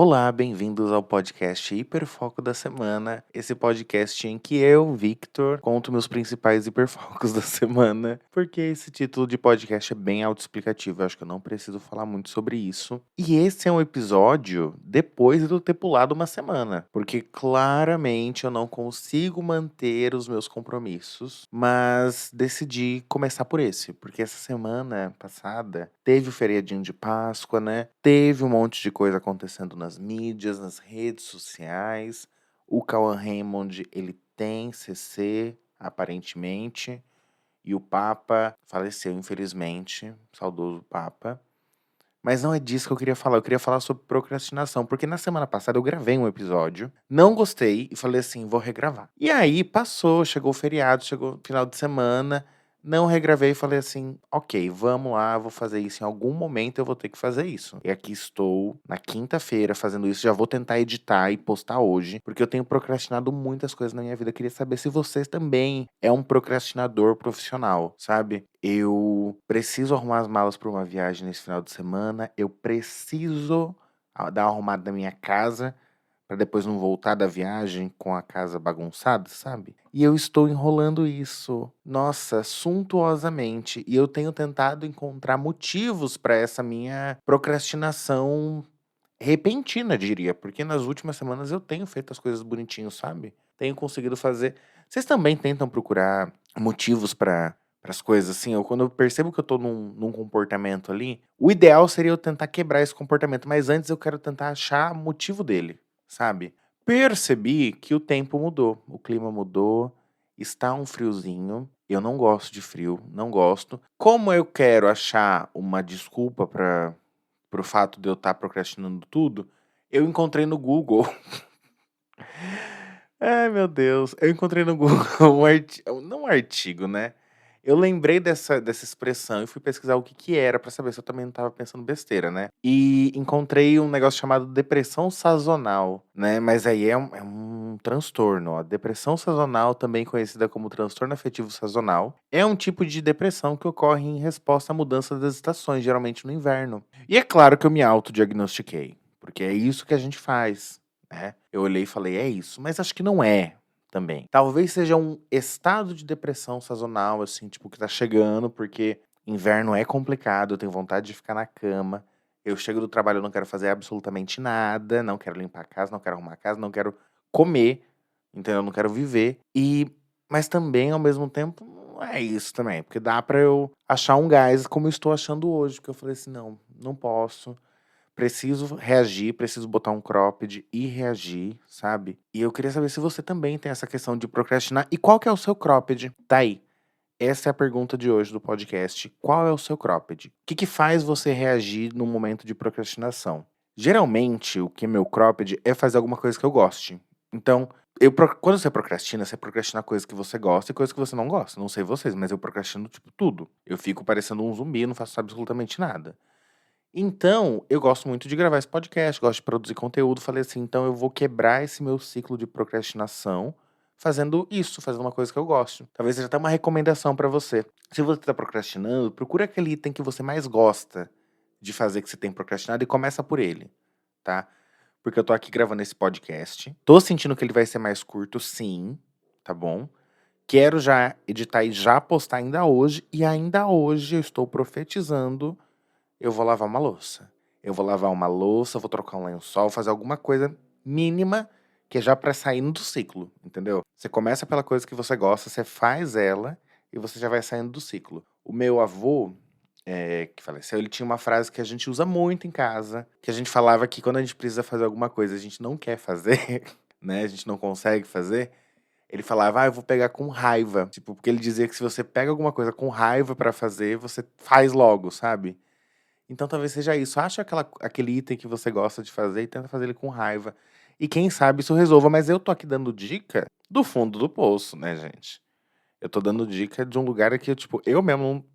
Olá, bem-vindos ao podcast Hiperfoco da Semana. Esse podcast em que eu, Victor, conto meus principais hiperfocos da semana, porque esse título de podcast é bem autoexplicativo, eu acho que eu não preciso falar muito sobre isso. E esse é um episódio depois de eu ter pulado uma semana, porque claramente eu não consigo manter os meus compromissos, mas decidi começar por esse, porque essa semana passada teve o feriadinho de Páscoa, né? Teve um monte de coisa acontecendo nas mídias, nas redes sociais. O Cauã Raymond, ele tem CC, aparentemente, e o Papa faleceu, infelizmente, saudoso Papa. Mas não é disso que eu queria falar sobre procrastinação, porque na semana passada eu gravei um episódio, não gostei e falei assim, vou regravar. E aí passou, chegou o feriado, chegou o final de semana, não regravei e falei assim, ok, vamos lá, vou fazer isso em algum momento, eu vou ter que fazer isso. E aqui estou na quinta-feira fazendo isso, já vou tentar editar e postar hoje, porque eu tenho procrastinado muitas coisas na minha vida. Eu queria saber se vocês também é um procrastinador profissional, sabe? Eu preciso arrumar as malas para uma viagem nesse final de semana. Eu preciso dar uma arrumada na minha casa para depois não voltar da viagem com a casa bagunçada, sabe? E eu estou enrolando isso, nossa, suntuosamente. E eu tenho tentado encontrar motivos para essa minha procrastinação repentina, diria, porque nas últimas semanas eu tenho feito as coisas bonitinho, sabe? Tenho conseguido fazer. Vocês também tentam procurar motivos para as coisas assim? Eu, quando eu percebo que eu tô num comportamento ali, o ideal seria eu tentar quebrar esse comportamento, mas antes eu quero tentar achar motivo dele, sabe? Percebi que o tempo mudou, o clima mudou, está um friozinho. Eu não gosto de frio, não gosto. Como eu quero achar uma desculpa para pro fato de eu estar procrastinando tudo, eu encontrei no Google. Ai, meu Deus. Eu encontrei no Google um artigo, não um artigo, né? Eu lembrei dessa expressão e fui pesquisar o que que era pra saber se eu também não estava pensando besteira, né? E encontrei um negócio chamado depressão sazonal, né? Mas aí é um transtorno, ó. Depressão sazonal, também conhecida como transtorno afetivo sazonal, é um tipo de depressão que ocorre em resposta à mudança das estações, geralmente no inverno. E é claro que eu me autodiagnostiquei, porque é isso que a gente faz, né? Eu olhei e falei, é isso, mas acho que não é também. Talvez seja um estado de depressão sazonal, assim, tipo, que tá chegando, porque inverno é complicado, eu tenho vontade de ficar na cama. Eu chego do trabalho, eu não quero fazer absolutamente nada, não quero limpar a casa, não quero arrumar a casa, não quero comer, entendeu? Eu não quero viver. Mas também, ao mesmo tempo, não é isso também, porque dá pra eu achar um gás como eu estou achando hoje, porque eu falei assim, não, não posso. Preciso reagir, preciso botar um cropped e reagir, sabe? E eu queria saber se você também tem essa questão de procrastinar. E qual que é o seu cropped? Tá aí. Essa é a pergunta de hoje do podcast. Qual é o seu cropped? O que que faz você reagir no momento de procrastinação? Geralmente, o que é meu cropped é fazer alguma coisa que eu goste. Então, quando você procrastina coisas que você gosta e coisas que você não gosta. Não sei vocês, mas eu procrastino, tipo, tudo. Eu fico parecendo um zumbi, não faço absolutamente nada. Então, eu gosto muito de gravar esse podcast, gosto de produzir conteúdo. Falei assim, então eu vou quebrar esse meu ciclo de procrastinação fazendo isso, fazendo uma coisa que eu gosto. Talvez seja até uma recomendação pra você. Se você tá procrastinando, procura aquele item que você mais gosta de fazer que você tem procrastinado e começa por ele, tá? Porque eu tô aqui gravando esse podcast. Tô sentindo que ele vai ser mais curto, sim, tá bom? Quero já editar e já postar ainda hoje. E ainda hoje eu estou profetizando eu vou lavar uma louça. Eu vou lavar uma louça, vou trocar um lençol, fazer alguma coisa mínima que é já pra sair do ciclo, entendeu? Você começa pela coisa que você gosta, você faz ela e você já vai saindo do ciclo. O meu avô, que faleceu, ele tinha uma frase que a gente usa muito em casa, que a gente falava que quando a gente precisa fazer alguma coisa, a gente não quer fazer, né? A gente não consegue fazer. Ele falava, eu vou pegar com raiva. Tipo, porque ele dizia que se você pega alguma coisa com raiva pra fazer, você faz logo, sabe? Então talvez seja isso. Acha aquele item que você gosta de fazer e tenta fazer ele com raiva. E quem sabe isso resolva. Mas eu tô aqui dando dica do fundo do poço, né, gente? Eu tô dando dica de um lugar que, tipo, eu mesmo não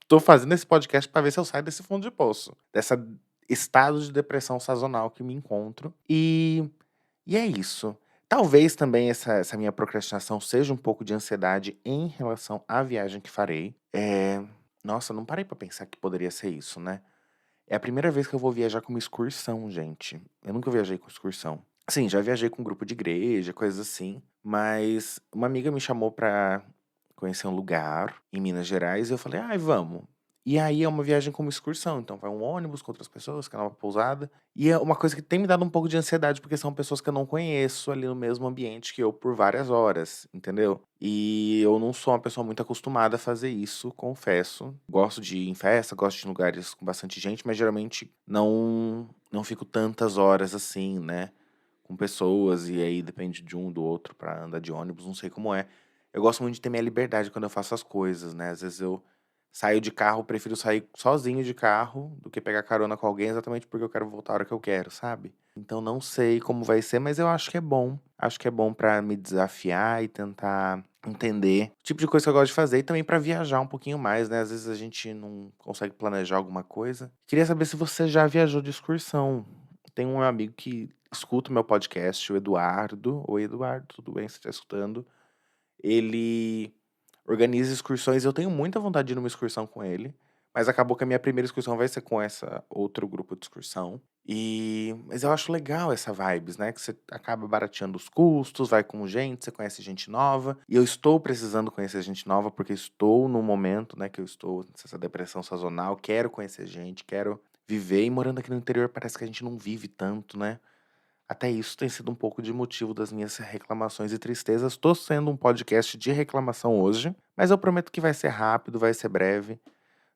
tô fazendo esse podcast pra ver se eu saio desse fundo de poço. Dessa estado de depressão sazonal que me encontro. E é isso. Talvez também essa minha procrastinação seja um pouco de ansiedade em relação à viagem que farei. Nossa, não parei pra pensar que poderia ser isso, né? É a primeira vez que eu vou viajar com uma excursão, gente. Eu nunca viajei com excursão. Sim, já viajei com grupo de igreja, coisas assim, mas uma amiga me chamou pra conhecer um lugar em Minas Gerais e eu falei: "Ai, vamos". E aí é uma viagem como excursão, então vai um ônibus com outras pessoas, que é uma pousada, e é uma coisa que tem me dado um pouco de ansiedade, porque são pessoas que eu não conheço ali no mesmo ambiente que eu por várias horas, entendeu? E eu não sou uma pessoa muito acostumada a fazer isso, confesso. Gosto de ir em festa, gosto de ir em lugares com bastante gente, mas geralmente não fico tantas horas assim, né? Com pessoas, e aí depende de um do outro pra andar de ônibus, não sei como é. Eu gosto muito de ter minha liberdade quando eu faço as coisas, né? Às vezes eu saio de carro, prefiro sair sozinho de carro do que pegar carona com alguém, exatamente porque eu quero voltar a hora que eu quero, sabe? Então não sei como vai ser, mas eu acho que é bom. Acho que é bom pra me desafiar e tentar entender o tipo de coisa que eu gosto de fazer e também pra viajar um pouquinho mais, né? Às vezes a gente não consegue planejar alguma coisa. Queria saber se você já viajou de excursão. Tem um amigo que escuta o meu podcast, o Eduardo. Oi, Eduardo, tudo bem? Você tá escutando? Ele organiza excursões e eu tenho muita vontade de ir numa excursão com ele, mas acabou que a minha primeira excursão vai ser com essa outro grupo de excursão. Mas eu acho legal essa vibes, né? Que você acaba barateando os custos, vai com gente, você conhece gente nova. E eu estou precisando conhecer gente nova porque estou num momento, né, que eu estou nessa depressão sazonal, quero conhecer gente, quero viver. E morando aqui no interior parece que a gente não vive tanto, né? Até isso tem sido um pouco de motivo das minhas reclamações e tristezas. Estou sendo um podcast de reclamação hoje, mas eu prometo que vai ser rápido, vai ser breve.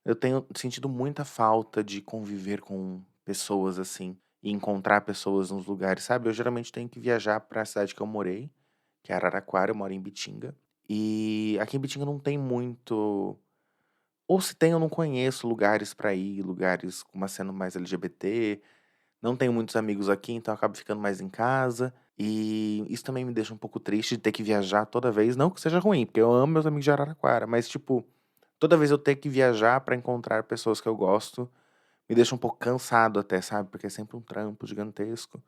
Eu tenho sentido muita falta de conviver com pessoas assim e encontrar pessoas nos lugares, sabe? Eu geralmente tenho que viajar para a cidade que eu morei, que é Araraquara, eu moro em Bitinga. E aqui em Bitinga não tem muito, ou se tem, eu não conheço lugares para ir, lugares com uma cena mais LGBT. Não tenho muitos amigos aqui, então eu acabo ficando mais em casa. E isso também me deixa um pouco triste de ter que viajar toda vez. Não que seja ruim, porque eu amo meus amigos de Araraquara, mas, tipo, toda vez eu ter que viajar pra encontrar pessoas que eu gosto, me deixa um pouco cansado até, sabe? Porque é sempre um trampo gigantesco.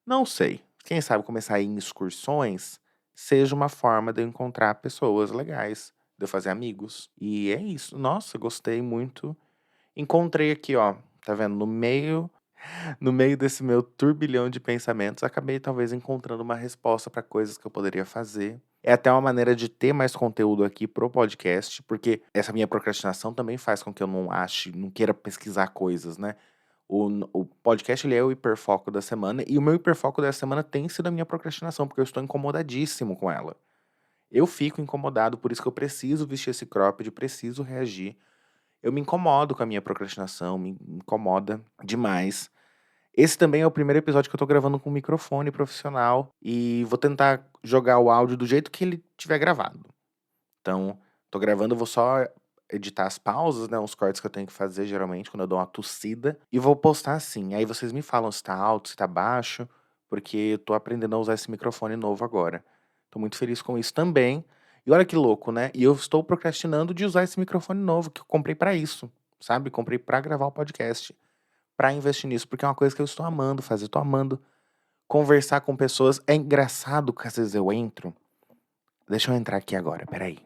Não sei. Quem sabe começar a ir em excursões seja uma forma de eu encontrar pessoas legais, de eu fazer amigos. E é isso. Nossa, gostei muito. Encontrei aqui, ó. Tá vendo? No meio desse meu turbilhão de pensamentos, acabei talvez encontrando uma resposta para coisas que eu poderia fazer. É até uma maneira de ter mais conteúdo aqui pro podcast, porque essa minha procrastinação também faz com que eu não queira pesquisar coisas, né? O podcast, ele é o hiperfoco da semana, e o meu hiperfoco dessa semana tem sido a minha procrastinação, porque eu estou incomodadíssimo com ela. Eu fico incomodado, por isso que eu preciso vestir esse cropped, preciso reagir. Eu me incomodo com a minha procrastinação, me incomoda demais. Esse também é o primeiro episódio que eu tô gravando com um microfone profissional e vou tentar jogar o áudio do jeito que ele tiver gravado. Então, tô gravando, eu vou só editar as pausas, né, uns cortes que eu tenho que fazer geralmente quando eu dou uma tossida e vou postar assim. Aí vocês me falam se tá alto, se tá baixo, porque eu tô aprendendo a usar esse microfone novo agora. Tô muito feliz com isso também. E olha que louco, né? E eu estou procrastinando de usar esse microfone novo que eu comprei pra isso, sabe? Comprei pra gravar o podcast, pra investir nisso, porque é uma coisa que eu estou amando fazer, estou amando conversar com pessoas. É engraçado que às vezes eu entro. Deixa eu entrar aqui agora, peraí.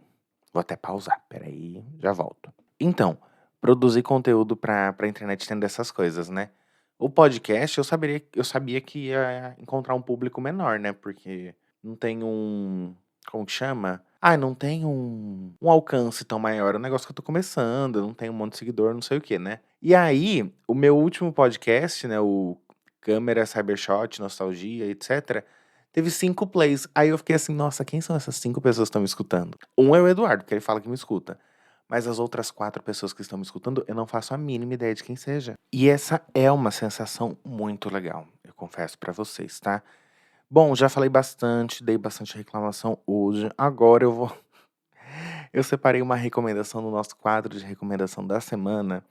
Vou até pausar, peraí, já volto. Então, produzir conteúdo pra internet tendo essas coisas, né? O podcast eu sabia que ia encontrar um público menor, né? Porque não tem um. Como que chama? Ah, não tem um alcance tão maior. É um negócio que eu tô começando, não tem um monte de seguidor, não sei o que, né? E aí, o meu último podcast, né? O Câmera, Cybershot, Nostalgia, etc. Teve 5 plays. Aí eu fiquei assim, nossa, quem são essas 5 pessoas que estão me escutando? Um é o Eduardo, que ele fala que me escuta. Mas as outras 4 pessoas que estão me escutando, eu não faço a mínima ideia de quem seja. E essa é uma sensação muito legal, eu confesso pra vocês, tá? Bom, já falei bastante, dei bastante reclamação hoje. Agora eu vou. Eu separei uma recomendação no nosso quadro de recomendação da semana,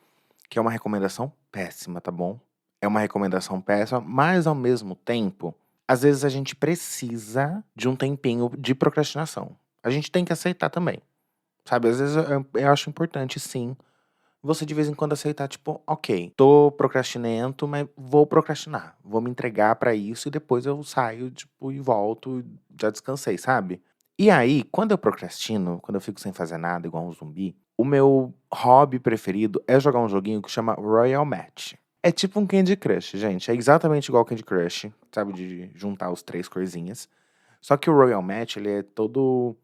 que é uma recomendação péssima, tá bom? É uma recomendação péssima, mas ao mesmo tempo, às vezes a gente precisa de um tempinho de procrastinação. A gente tem que aceitar também, sabe? Às vezes eu acho importante, sim, você de vez em quando aceitar, tipo, ok, tô procrastinento, mas vou procrastinar. Vou me entregar pra isso e depois eu saio, tipo, e volto, já descansei, sabe? E aí, quando eu procrastino, quando eu fico sem fazer nada, igual um zumbi, o meu hobby preferido é jogar um joguinho que chama Royal Match. É tipo um Candy Crush, gente. É exatamente igual ao Candy Crush, sabe? De juntar os três corzinhas. Só que o Royal Match, ele é todo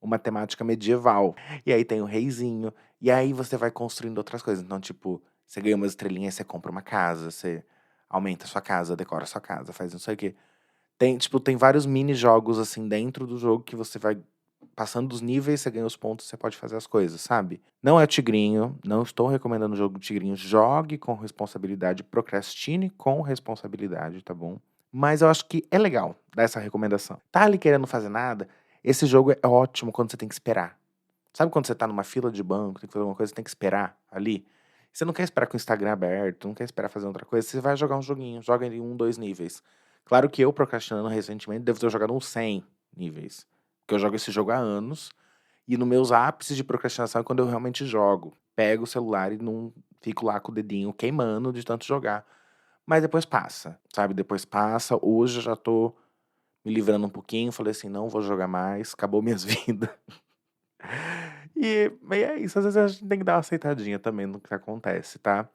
uma temática medieval. E aí tem o reizinho. E aí você vai construindo outras coisas. Então, tipo, você ganha umas estrelinhas, você compra uma casa, você aumenta a sua casa, decora a sua casa, faz não sei o quê. Tem, tipo, tem vários mini jogos assim dentro do jogo que você vai passando dos níveis, você ganha os pontos, você pode fazer as coisas, sabe? Não é tigrinho, não estou recomendando o jogo tigrinho. Jogue com responsabilidade, procrastine com responsabilidade, tá bom? Mas eu acho que é legal dar essa recomendação. Tá ali querendo fazer nada? Esse jogo é ótimo quando você tem que esperar. Sabe quando você tá numa fila de banco, tem que fazer alguma coisa, você tem que esperar ali? Você não quer esperar com o Instagram aberto, não quer esperar fazer outra coisa, você vai jogar um joguinho, joga em um, dois níveis. Claro que eu, procrastinando recentemente, devo ter jogado uns 100 níveis. Porque eu jogo esse jogo há anos, e nos meus ápices de procrastinação é quando eu realmente jogo. Pego o celular e não fico lá com o dedinho queimando de tanto jogar. Mas depois passa, sabe? Depois passa. Hoje eu já tô me livrando um pouquinho, falei assim: "Não vou jogar mais, acabou minhas vidas". E é isso, às vezes a gente tem que dar uma aceitadinha também no que acontece, tá?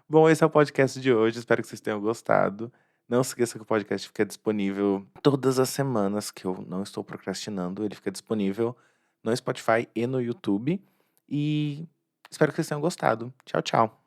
Bom, esse é o podcast de hoje, espero que vocês tenham gostado. Não se esqueça que o podcast fica disponível todas as semanas que eu não estou procrastinando, ele fica disponível no Spotify e no YouTube. E espero que vocês tenham gostado. Tchau, tchau.